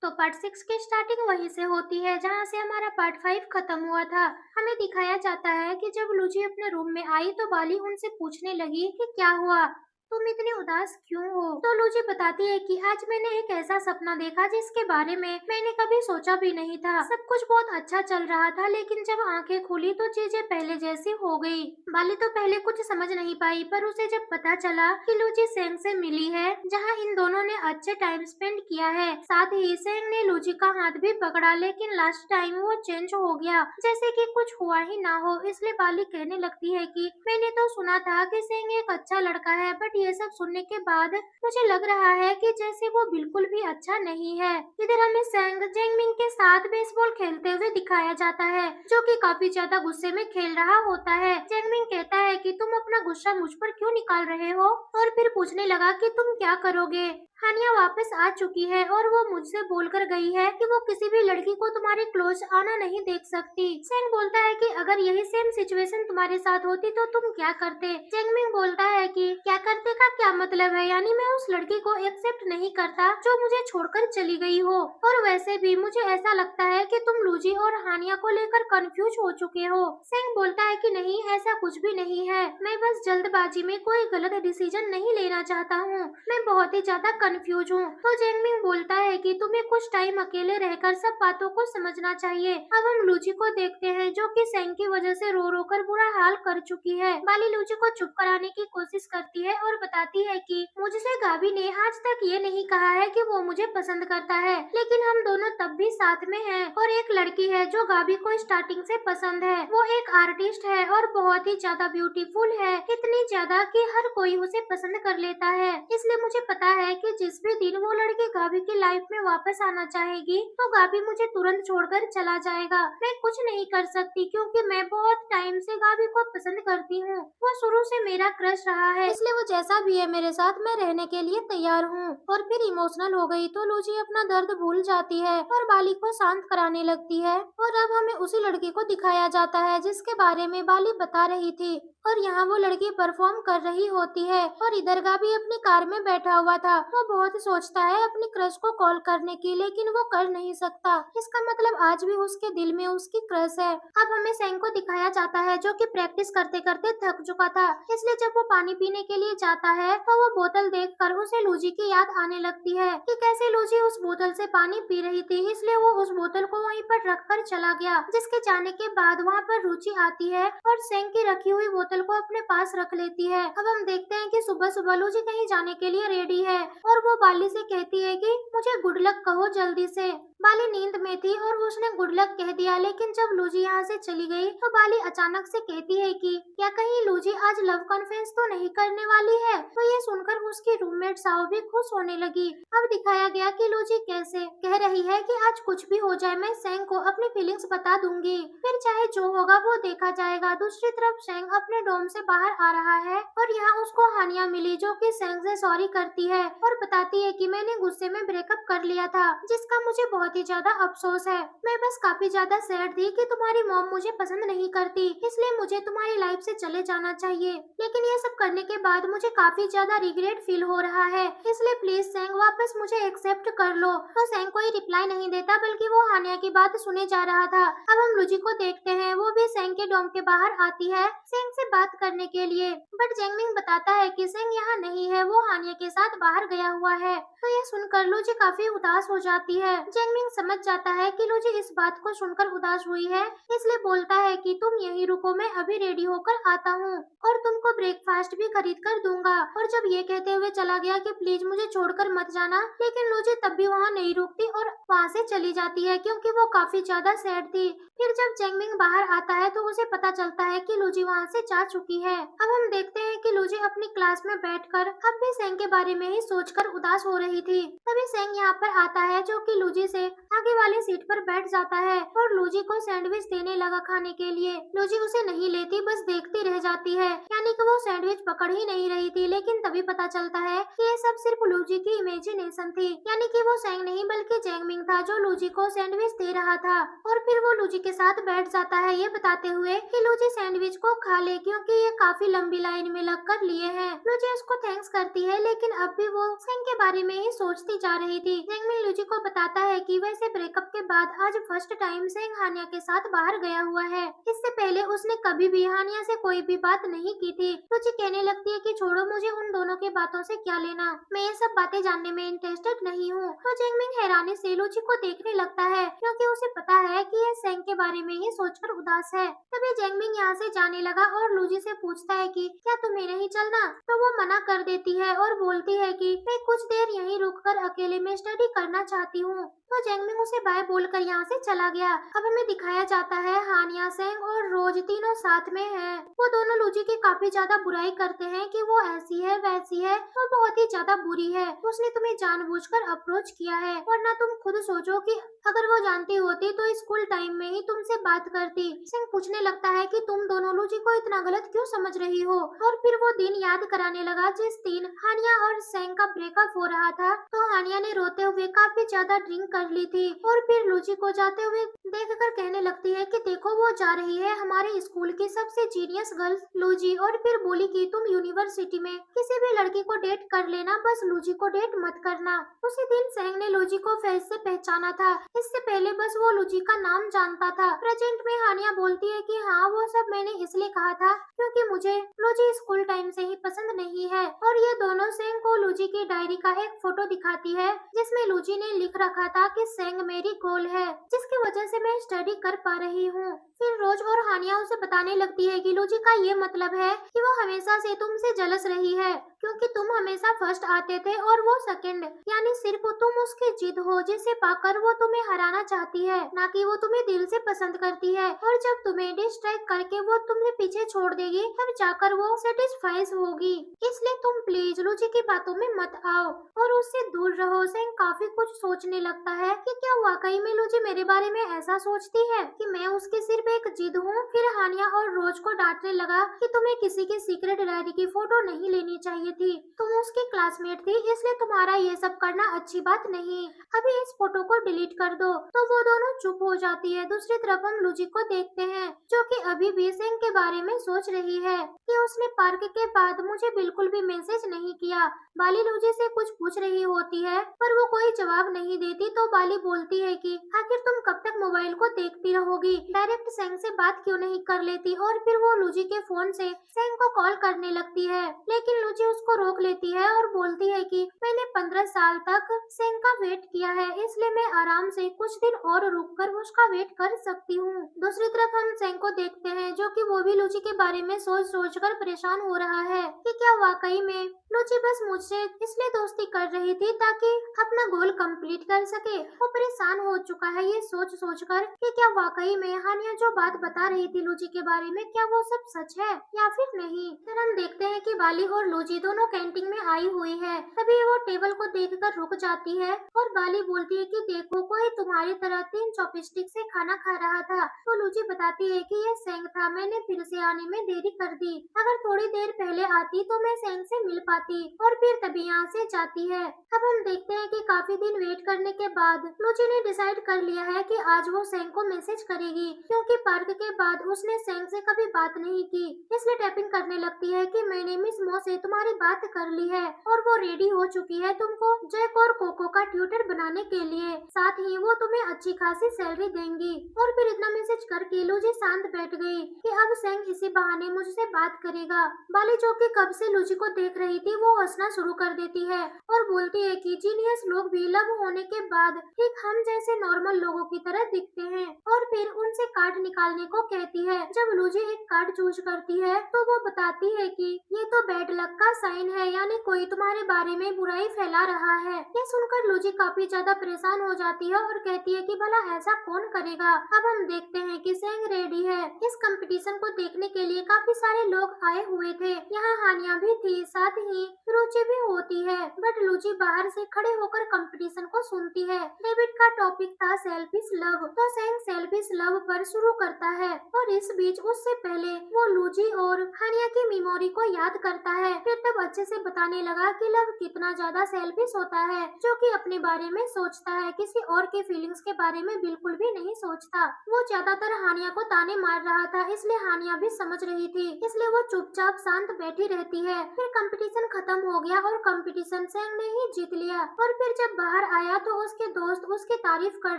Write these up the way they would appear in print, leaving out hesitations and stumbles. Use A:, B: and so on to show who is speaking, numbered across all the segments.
A: तो पार्ट 6 की स्टार्टिंग वहीं से होती है जहां से हमारा पार्ट 5 खत्म हुआ था। हमें दिखाया जाता है कि जब लूजी अपने रूम में आई तो बाली उनसे पूछने लगी कि क्या हुआ, तुम इतनी उदास क्यों हो। तो लूजी बताती है कि आज मैंने एक ऐसा सपना देखा जिसके बारे में मैंने कभी सोचा भी नहीं था। सब कुछ बहुत अच्छा चल रहा था, लेकिन जब आंखें खुली तो चीजें पहले जैसी हो गई। बाली तो पहले कुछ समझ नहीं पाई, पर उसे जब पता चला कि लूजी सेंग से मिली है जहां इन दोनों ने अच्छे टाइम स्पेंड किया है, साथ ही सेंग ने लूजी का हाथ भी पकड़ा, लेकिन लास्ट टाइम वो चेंज हो गया जैसे कि कुछ हुआ ही ना हो। इसलिए बाली कहने लगती है कि मैंने तो सुना था कि सेंग एक अच्छा लड़का है, बट ये सब सुनने के बाद मुझे लग रहा है कि जैसे वो बिल्कुल भी अच्छा नहीं है। इधर हमें सेंग जेंगमिंग के साथ बेसबॉल खेलते हुए दिखाया जाता है, जो कि काफी ज्यादा गुस्से में खेल रहा होता है। जेंगमिंग कहता है कि तुम अपना गुस्सा मुझ पर क्यों निकाल रहे हो, और फिर पूछने लगा कि तुम क्या करोगे। हानिया वापस आ चुकी है और वो मुझसे बोलकर गई है कि वो किसी भी लड़की को तुम्हारे क्लोज आना नहीं देख सकती। सेंग बोलता है कि अगर यही सेम सिचुएशन तुम्हारे साथ होती तो तुम क्या करते। जेंगमिंग बोलता है कि क्या करते का क्या मतलब है, यानी मैं उस लड़की को एक्सेप्ट नहीं करता जो मुझे छोड़कर चली गई हो। और वैसे भी मुझे ऐसा लगता है कि तुम लूजी और हानिया को लेकर कंफ्यूज हो चुके हो। सेंग बोलता है कि नहीं, ऐसा कुछ भी नहीं है, मैं बस जल्दबाजी में कोई गलत डिसीजन नहीं लेना चाहता हूँ, मैं बहुत ही ज्यादा कंफ्यूज हूँ। तो जेंगमिंग बोलता है कि तुम्हें कुछ टाइम अकेले रहकर सब बातों को समझना चाहिए। अब हम लूजी को देखते हैं जो कि सेंग की वजह से रो रो कर बुरा हाल कर चुकी है। बाली लूजी को चुप कराने की कोशिश करती है और बताती है कि मुझसे गाबी ने आज तक ये नहीं कहा है कि वो मुझे पसंद करता है, लेकिन हम दोनों तब भी साथ में हैं। और एक लड़की है जो गाबी को स्टार्टिंग से पसंद है, वो एक आर्टिस्ट है और बहुत ही ज्यादा ब्यूटीफुल है, इतनी ज्यादा कि हर कोई उसे पसंद कर लेता है। इसलिए मुझे पता है कि जिस भी दिन वो लड़की गाबी की लाइफ में वापस आना चाहेगी तो गाबी मुझे तुरंत छोड़कर चला जाएगा। मैं कुछ नहीं कर सकती क्योंकि मैं बहुत टाइम से गाबी को पसंद करती हूँ, वो शुरू से मेरा क्रश रहा है, इसलिए वो जैसा भी है मेरे साथ मैं रहने के लिए तैयार हूँ। और फिर इमोशनल हो गई तो लूजी अपना दर्द भूल जाती है और बाली को शांत कराने लगती है। और अब हमें उसी लड़की को दिखाया जाता है जिसके बारे में बाली बता रही थी, और यहाँ वो लड़की परफॉर्म कर रही होती है। और इधर गाबी अपनी कार में बैठा हुआ था, वो बहुत सोचता है अपनी क्रश को कॉल करने की, लेकिन वो कर नहीं सकता। इसका मतलब आज भी उसके दिल में उसकी क्रश है। अब हमें सेंग को दिखाया जाता है जो कि प्रैक्टिस करते करते थक चुका था, इसलिए जब वो पानी पीने के लिए जाता है तो वो बोतल देखकर उसे लूजी की याद आने लगती है कि कैसे लूजी उस बोतल से पानी पी रही थी, इसलिए वो उस बोतल को वहीं पर रख कर चला गया। जिसके जाने के बाद वहाँ पर रुचि आती है और सेंग की रखी हुई बोतल को अपने पास रख लेती है। अब हम देखते हैं कि सुबह सुबह लूजी कहीं जाने के लिए रेडी है और वो बाली से कहती है कि मुझे गुड लक कहो जल्दी से। बाली नींद में थी और उसने गुड लक कह दिया, लेकिन जब लूजी यहाँ से चली गई तो बाली अचानक से कहती है कि क्या कहीं लूजी आज लव कॉन्फेंस तो नहीं करने वाली है। तो ये सुनकर उसकी रूममेट साओ भी खुश होने लगी। अब दिखाया गया कि लूजी कैसे कह रही है कि आज कुछ भी हो जाए मैं सेंग को अपनी फीलिंग्स बता दूंगी, फिर चाहे जो होगा वो देखा जाएगा। दूसरी तरफ सेंग अपने डोम से बाहर आ रहा है और यहाँ उसको हानिया मिली जो कि सेंग से सॉरी करती है और बताती है कि मैंने गुस्से में ब्रेकअप कर लिया था, जिसका मुझे बहुत ही ज्यादा अफसोस है। मैं बस काफी ज्यादा सैड थी कि तुम्हारी मॉम मुझे पसंद नहीं करती, इसलिए मुझे तुम्हारी लाइफ से चले जाना चाहिए, लेकिन ये सब करने के बाद मुझे काफी ज्यादा रिग्रेट फील हो रहा है, इसलिए प्लीज सेंग वापस मुझे एक्सेप्ट कर लो। तो सेंग कोई रिप्लाई नहीं देता, बल्कि वो हानिया की बात सुने जा रहा था। अब हम लूजी को देखते हैं, वो भी सेंग के डोम के बाहर आती है सेंग से बात करने के लिए, बट जेंगमिंग बताता है कि सेंग यहाँ नहीं है, वो हानिया के साथ बाहर गया हुआ है। तो ये सुनकर लूजी काफी उदास हो जाती है। जेंगमिंग समझ जाता है कि लूजी इस बात को सुनकर उदास हुई है, इसलिए बोलता है कि तुम यहीं रुको, मैं अभी रेडी होकर आता हूँ और तुमको ब्रेकफास्ट भी खरीद कर दूंगा। और जब ये कहते हुए चला गया कि प्लीज मुझे छोड़कर मत जाना, लेकिन लूजी तब भी वहाँ नहीं रुकती और वहाँ से चली जाती है क्योंकि वो काफी ज्यादा सैड थी। फिर जब जेंगमिंग बाहर आता है तो उसे पता चलता है कि लूजी वहाँ से जा चुकी है। अब हम देखते हैं कि लूजी अपनी क्लास में बैठकर अब भी सेंग के बारे में ही सोचकर उदास हो रही थी। तभी सेंग यहाँ पर आता है जो कि लूजी से आगे वाले सीट पर बैठ जाता है और लूजी को सैंडविच देने लगा खाने के लिए। लूजी उसे नहीं लेती, बस देखती रह जाती है, यानी कि वो सैंडविच पकड़ ही नहीं रही थी। लेकिन तभी पता चलता है कि ये सब सिर्फ लूजी की इमेजिनेशन थी, यानी कि वो सेंग नहीं बल्कि जैंगमिंग था जो लूजी को सैंडविच दे रहा था। और फिर वो लूजी के साथ बैठ जाता है, ये बताते हुए कि लूजी सैंडविच को खा ले क्योंकि ये काफी लंबी लाइन में लग कर लिए है। लूजी उसको थैंक्स करती है, लेकिन अब भी वो सेंग के बारे में ही सोचती जा रही थी। जैंगमिंग लूजी को बताता है कि वैसे ब्रेकअप के बाद आज फर्स्ट टाइम सेंग हानिया के साथ बाहर गया हुआ है। इससे पहले उसने कभी भी हानिया से कोई भी बात नहीं की थी। लूजी कहने लगती है कि छोड़ो, मुझे उन दोनों के बातों से क्या लेना, मैं ये सब बातें जानने में इंटरेस्टेड नहीं हूँ। तो जैंगमिंग हैरानी से लूजी को देखने लगता है क्योंकि उसे पता है कि ये सेंग के बारे में ही सोचकर उदास है। तभी जैंगमिंग यहाँ से जाने लगा और लूजी से पूछता है कि क्या तुम्हें नहीं चलना, तो वो मना कर देती है और बोलती है कि मैं कुछ देर यहीं रुककर अकेले में स्टडी करना चाहती हूँ। तो जैंगमिंग उसे बाय बोलकर यहाँ से चला गया। अब हमें दिखाया जाता है हानिया, सेंग और रोज तीनों साथ में हैं। वो दोनों लूजी की काफी ज्यादा बुराई करते हैं कि वो ऐसी है वैसी है और बहुत ही ज्यादा बुरी है, उसने तुम्हें जानबूझकर अप्रोच किया है, वरना तुम खुद सोचो कि अगर वो जानती होती तो स्कूल टाइम में ही तुमसे बात करती। सिंह पूछने लगता है कि तुम दोनों लूजी को इतना गलत क्यों समझ रही हो, और फिर वो दिन याद कराने लगा जिस दिन हानिया और सेंग का ब्रेकअप हो रहा था। तो हानिया ने रोते हुए काफी ज्यादा ड्रिंक कर ली थी और फिर लूजी को जाते हुए देखकर कहने लगती है कि देखो वो जा रही है हमारे स्कूल की सबसे जीनियस गर्ल लूजी, और फिर बोली कि तुम यूनिवर्सिटी में किसी भी लड़की को डेट कर लेना, बस लूजी को डेट मत करना। उसी दिन सेंग ने लूजी को फेस से पहचाना था, इससे पहले बस वो लूजी का नाम जानता था। प्रेजेंट में हानिया बोलती है कि हाँ वो सब मैंने इसलिए कहा था क्योंकि मुझे लूजी स्कूल टाइम से ही पसंद नहीं है। और ये दोनों सेंग को लूजी की डायरी का एक फोटो दिखाती है जिसमें लूजी ने लिख रखा था कि सेंग मेरी गोल है जिसकी वजह से मैं स्टडी कर पा रही हूँ। फिर रोज और हानिया उसे बताने लगती है कि लूजी का ये मतलब है कि वो हमेशा से तुमसे जलस रही है क्योंकि तुम हमेशा फर्स्ट आते थे और वो सेकंड, यानी सिर्फ तुम उसकी जिद हो जिसे पाकर वो तुम्हें हराना चाहती है, ना कि वो तुम्हें दिल से पसंद करती है। और जब तुम्हें डिस्ट्रैक्ट करके वो तुम्हें पीछे छोड़ देगी तब जाकर वो सेटिस्फाइज होगी, इसलिए तुम प्लीज लूजी की बातों में मत आओ और उससे दूर रहो। सेंग काफी कुछ सोचने लगता है कि क्या वाकई में लूजी मेरे बारे में ऐसा सोचती है कि मैं उसकी सिर्फ एक जिद हूँ। फिर हानिया और रोज को डांटने लगा कि तुम्हें किसी की सीक्रेट डायरी की फोटो नहीं लेनी चाहिए थी, तुम उसकी क्लासमेट थी, इसलिए तुम्हारा ये सब करना अच्छी बात नहीं, अभी इस फोटो को डिलीट कर दो। तो वो दोनों चुप हो जाती है। दूसरी तरफ हम लूजी को देखते हैं जो कि अभी भी सेंग के बारे में सोच रही है कि उसने पार्क के बाद मुझे बिल्कुल भी मैसेज नहीं किया। बाली लूजी से कुछ पूछ रही होती है पर वो कोई जवाब नहीं देती, तो बाली बोलती है कि आखिर तुम कब तक मोबाइल को देखती रहोगी, डायरेक्ट सेंग से बात क्यों नहीं कर लेती। और फिर वो लूजी के फोन से सेंग को कॉल करने लगती है, लेकिन लूजी उसको रोक लेती है और बोलती है कि मैंने 15 साल तक सेंग का वेट किया है, इसलिए मैं आराम से कुछ दिन और रुककर उसका वेट कर सकती हूँ। दूसरी तरफ हम सेंग को देखते हैं जो कि वो भी लूजी के बारे में सोच कर परेशान हो रहा है कि क्या वाकई में लूजी बस मुझसे इसलिए दोस्ती कर रही थी ताकि अपना गोल कंप्लीट कर सके। वो परेशान हो चुका है ये सोच कर कि क्या वाकई में हानिया जो बात बता रही थी लूजी के बारे में क्या वो सब सच है या फिर नहीं। फिर हम देखते हैं कि बाली और लूजी दोनों कैंटीन में आई हुई है। तभी वो टेबल को देखकर रुक जाती है और बाली बोलती है कि देखो कोई तुम्हारी तरह 3 चॉपस्टिक से खाना खा रहा था। तो लूजी बताती है कि ये सेंग था, मैंने फिर से आने में देरी कर दी, अगर थोड़ी देर पहले आती तो मैं सेंग से मिल पाती। और फिर तभी यहाँ से जाती है। अब हम देखते हैं कि काफी दिन वेट करने के बाद लूजी ने डिसाइड कर लिया है कि आज वो सेंग को मैसेज करेगी क्योंकि पार्क के बाद उसने सेंग से कभी बात नहीं की, इसलिए टैपिंग करने लगती है कि मैंने मिस मो से तुम्हारी बात कर ली है और वो रेडी हो चुकी है तुमको जैक और कोको का ट्यूटर बनाने के लिए, साथ ही वो तुम्हें अच्छी खासी सैलरी देंगी। और फिर इतना मैसेज करके लूजी शांत बैठ गई कि अब सेंग इसी बहाने मुझसे बात करेगा। बाली जो कि कब से लूजी को देख रही थी वो हंसना शुरू कर देती है और बोलती है कि जीनियस लोग भी लव होने के बाद ठीक हम जैसे नॉर्मल लोगों की तरह दिखते हैं। और फिर उनसे कार्ड निकालने को कहती है। जब लूजी एक कार्ड चूज करती है तो वो बताती है कि ये तो बैड लक का साइन है, यानी कोई तुम्हारे बारे में बुराई फैला रहा है। ये सुनकर लूजी काफी ज्यादा परेशान हो जाती है और कहती है कि भला ऐसा कौन करेगा। अब हम देखते हैं कि सेंग रेडी है। इस कंपटीशन को देखने के लिए काफी सारे लोग आए हुए थे, यहाँ हानिया भी थी, साथ ही रुचि भी होती है। बट लूजी बाहर से खड़े होकर कंपटीशन को सुनती है। डेबिट कार्ड टॉपिक था सेल्फिश लव। तो सेंग सेल्फिश लव पर शुरू करता है और इस बीच उससे पहले वो लूजी और हानिया की मेमोरी को याद करता है। फिर तब अच्छे से बताने लगा कि लव कितना ज्यादा सेल्फिश होता है, जो कि अपने बारे में सोचता है, किसी और के फीलिंग्स के बारे में बिल्कुल भी नहीं सोचता। वो ज्यादातर हानिया को ताने मार रहा था, इसलिए हानिया भी समझ रही थी, इसलिए वो चुपचाप शांत बैठी रहती है। फिर कंपटीशन खत्म हो गया और कंपटीशन सेंग ने ही जीत लिया। और फिर जब बाहर आया तो उसके दोस्त उसकी तारीफ कर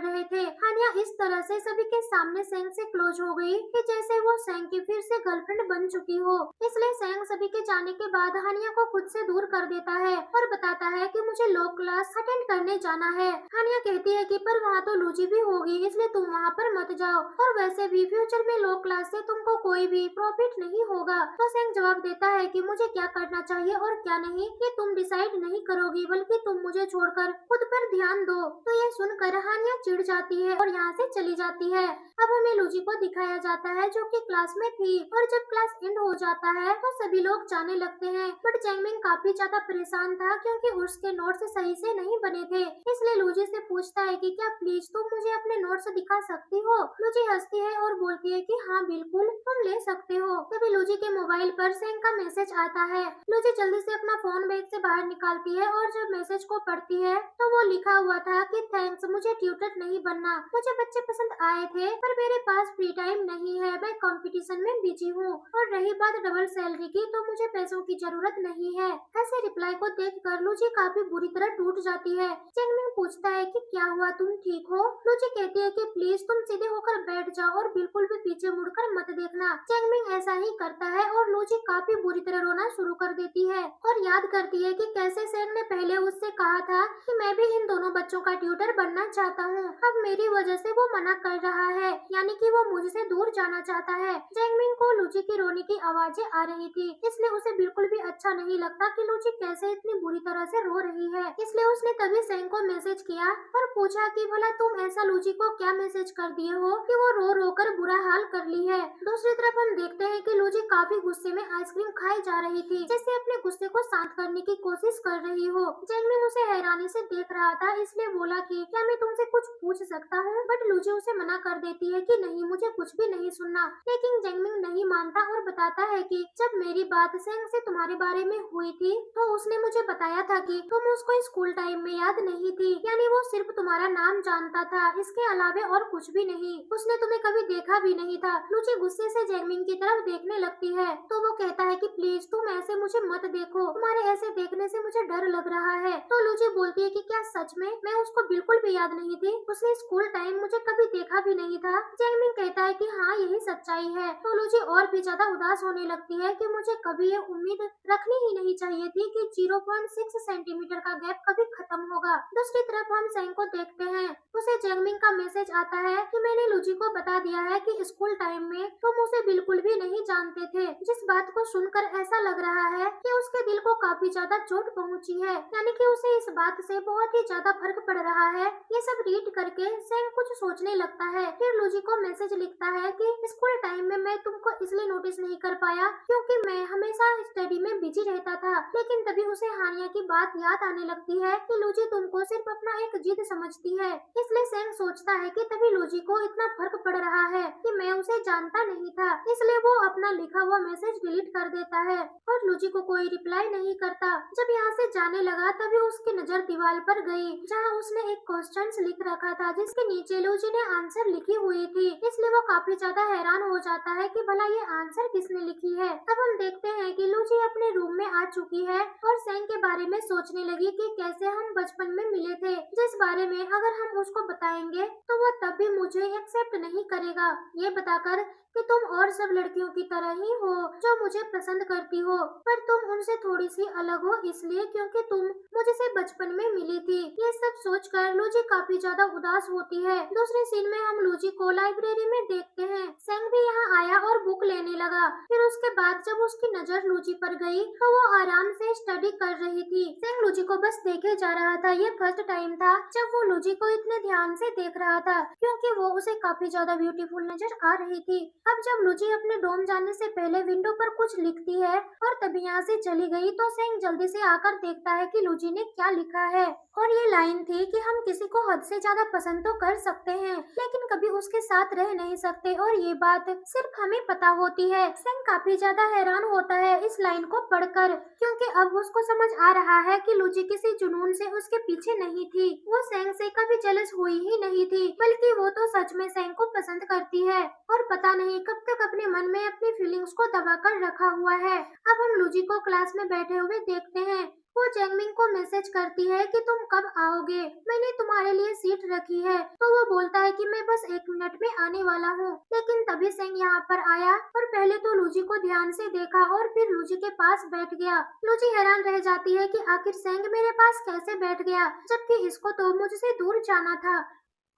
A: रहे थे। हानिया इस तरह से सभी के सामने सेंग से क्लोज हो गई कि जैसे वो सेंग की फिर से गर्लफ्रेंड बन चुकी हो। इसलिए सेंग सभी के जाने के बाद हानिया को खुद से दूर कर देता है और बताता है कि मुझे लो क्लास अटेंड करने जाना है। हानिया कहती है कि पर वहाँ तो लूजी भी होगी, इसलिए तुम वहाँ पर मत जाओ, और वैसे भी फ्यूचर में लो क्लास से तुमको कोई भी प्रॉफिट नहीं होगा। तो सेंग जवाब देता है कि मुझे क्या करना चाहिए और क्या नहीं ये तुम डिसाइड नहीं करोगी, बल्कि तुम मुझे छोड़कर खुद पर ध्यान दो। तो ये सुनकर हानिया चिढ़ जाती है और यहाँ से चली जाती है। अब हमें लूजी को दिखाया जाता है जो कि क्लास में थी, और जब क्लास एंड हो जाता है तो सभी लोग जाने लगते हैं। बट जैंगमिंग काफी ज्यादा परेशान था क्योंकि उसके नोट्स सही से नहीं बने थे। इसलिए लूजी से पूछता है कि क्या प्लीज तुम मुझे अपने नोट्स दिखा सकती हो। लूजी हंसती है और बोलती है कि हाँ बिल्कुल तुम ले सकते हो। तभी लूजी के मोबाइल पर सेंग का मैसेज आता है। लूजी जल्दी से अपना फोन बैग से बाहर निकालती है और जब मैसेज को पढ़ती है तो वो लिखा हुआ था कि थैंक्स, मुझे ट्यूटर नहीं बनना, मुझे बच्चे पसंद आए थे पर मेरे पास फ्री टाइम नहीं है, मैं कंपटीशन में बिजी हूँ, और रही बात डबल सैलरी की तो मुझे पैसों की जरूरत नहीं है। ऐसे रिप्लाई को देखकर लूजी काफी बुरी तरह टूट जाती है। चेंगमिंग पूछता है कि क्या हुआ, तुम ठीक हो। लूजी कहती है कि प्लीज तुम सीधे होकर बैठ जाओ और बिल्कुल भी पीछे मुड़कर मत देखना। चेंगमिंग ऐसा ही करता है और लूजी काफी बुरी तरह रोना शुरू कर देती है और याद करती है कि कैसे सेंग ने पहले उससे कहा था कि मैं भी इन दोनों बच्चों का ट्यूटर बनना चाहता हूँ। अब मेरी वजह से वो मना कर रहा है, यानी कि वो मुझसे दूर जाना चाहता है। जैंगमिंग को लूजी की रोने की आवाजें आ रही थी, इसलिए उसे बिल्कुल भी अच्छा नहीं लगता कि लूजी कैसे इतनी बुरी तरह से रो रही है। इसलिए उसने तभी सेंग को मैसेज किया और पूछा कि भला तुम ऐसा लूजी को क्या मैसेज कर दिए हो कि वो रो रो कर बुरा हाल कर ली है। दूसरी तरफ हम देखते हैं कि लूजी काफी गुस्से में आइसक्रीम खाई जा रही थी, जैसे अपने गुस्से को शांत करने की कोशिश कर रही हो। जैंगमिंग उसे हैरानी से देख रहा था, इसलिए बोला कि क्या मैं तुमसे कुछ पूछ सकता हूँ। बट लूजी उसे मना कर देती है कि नहीं, मुझे कुछ भी नहीं सुनना। लेकिन जैंगमिंग नहीं मानता और बताता है कि जब मेरी बात सेंग से तुम्हारे बारे में हुई थी तो उसने मुझे बताया था कि तुम उसको स्कूल टाइम में याद नहीं थी, यानी वो सिर्फ तुम्हारा नाम जानता था, इसके अलावे और कुछ भी नहीं। उसने तुम्हें कभी देखा भी नहीं था। लूजी गुस्से से जैंगमिंग की तरफ देखने लगती है तो वो कहता है कि प्लीज तुम ऐसे मुझे मत देखो, तुम्हारे ऐसे देखने से मुझे डर लग रहा है। तो लूजी बोलती है कि क्या सच में मैं उसको बिल्कुल भी याद नहीं थी, उसने स्कूल टाइम मुझे कभी देखा भी नहीं था। जैंगमिंग कहता है कि हाँ यही सच्चाई है। तो लूजी और भी ज्यादा उदास होने लगती है कि मुझे कभी ये उम्मीद रखनी ही नहीं चाहिए थी कि 0.6 सेंटीमीटर का गैप कभी खत्म होगा। दूसरी तरफ हम सेंग को देखते हैं, उसे जैंगमिंग का मैसेज आता है कि मैंने लूजी को बता दिया है कि स्कूल टाइम में तुम उसे बिल्कुल भी नहीं जानते थे। जिस बात को सुनकर ऐसा लग रहा है कि उसके दिल को काफी ज्यादा चोट पहुंची है, यानी कि उसे इस बात से बहुत ही ज्यादा फर्क पड़ रहा है। ये सब रीड करके सेंग कुछ सोचने लगता है। फिर लूजी को मैसेज लिखता है कि स्कूल टाइम में मैं तुमको इसलिए नोटिस नहीं कर पाया क्योंकि मैं हमेशा स्टडी में बिजी रहता था। लेकिन तभी उसे हानिया की बात याद आने लगती है कि लूजी तुमको सिर्फ अपना एक जिद समझती है। इसलिए सेंग सोचता है कि तभी लूजी को इतना फर्क पड़ रहा है कि मैं उसे जानता नहीं था, इसलिए वो अपना लिखा हुआ मैसेज डिलीट कर देता है और लूजी को कोई रिप्लाई नहीं करता। जब यहाँ से जाने लगा तभी उसकी नजर दीवार पर गई जहाँ उसने एक क्वेश्चन लिख रखा था जिसके नीचे लूजी ने आंसर लिखी हुई थी। इसलिए वो काफी ज्यादा हैरान हो जाता है कि भला ये आंसर किसने लिखी है। अब हम देखते हैं कि लूजी अपने रूम में आ चुकी है और सेंग के बारे में सोचने लगी कि कैसे हम बचपन में मिले थे, जिस बारे में अगर हम उसको बताएंगे तो वो तब भी मुझे एक्सेप्ट नहीं करेगा, ये बताकर कि तुम और सब लड़कियों की तरह ही हो जो मुझे पसंद करती हो, पर तुम उनसे थोड़ी सी अलग हो इसलिए क्योंकि तुम मुझसे बचपन में मिली थी। ये सब सोचकर लूजी काफी ज्यादा उदास होती है। दूसरे सीन में हम लूजी को लाइब्रेरी में देखते हैं। सेंग भी यहाँ आया और बुक लेने लगा। फिर उसके बाद जब उसकी नजर लूजी पर गई तो वो आराम से स्टडी कर रही थी। सेंग लूजी को बस देखे जा रहा था। ये फर्स्ट टाइम था जब वो लूजी को इतने ध्यान से देख रहा था क्योंकि वो उसे काफी ज्यादा ब्यूटीफुल नजर आ रही थी। अब जब लूजी अपने डोम जाने से पहले विंडो पर कुछ लिखती है और तभी यहाँ से चली गई तो सेंग जल्दी से आकर देखता है कि लूजी ने क्या लिखा है और ये लाइन थी कि हम किसी को हद से ज्यादा पसंद पसंद तो कर सकते हैं, लेकिन कभी उसके साथ रह नहीं सकते और ये बात सिर्फ हमें पता होती है। सेंग काफी ज्यादा हैरान होता है इस लाइन को पढ़कर, क्योंकि अब उसको समझ आ रहा है कि लूजी किसी जुनून से उसके पीछे नहीं थी। वो सेंग से कभी जेलस हुई ही नहीं थी, बल्कि वो तो सच में सेंग को पसंद करती है और पता नहीं कब तक अपने मन में अपनी फीलिंग्स को दबा कर रखा हुआ है। अब हम लूजी को क्लास में बैठे हुए देखते हैं। वो जैंगमिंग को मैसेज करती है कि तुम कब आओगे, मैंने तुम्हारे लिए सीट रखी है। तो वो बोलता है कि मैं बस 1 मिनट में आने वाला हूँ। लेकिन तभी सेंग यहाँ पर आया और पहले तो लूजी को ध्यान से देखा और फिर लूजी के पास बैठ गया। लूजी हैरान रह जाती है कि आखिर सेंग मेरे पास कैसे बैठ गया, जबकि इसको तो मुझसे दूर जाना था।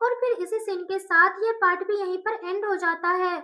A: और फिर इसी सीन के साथ ये पार्ट भी यहीं पर एंड हो जाता है।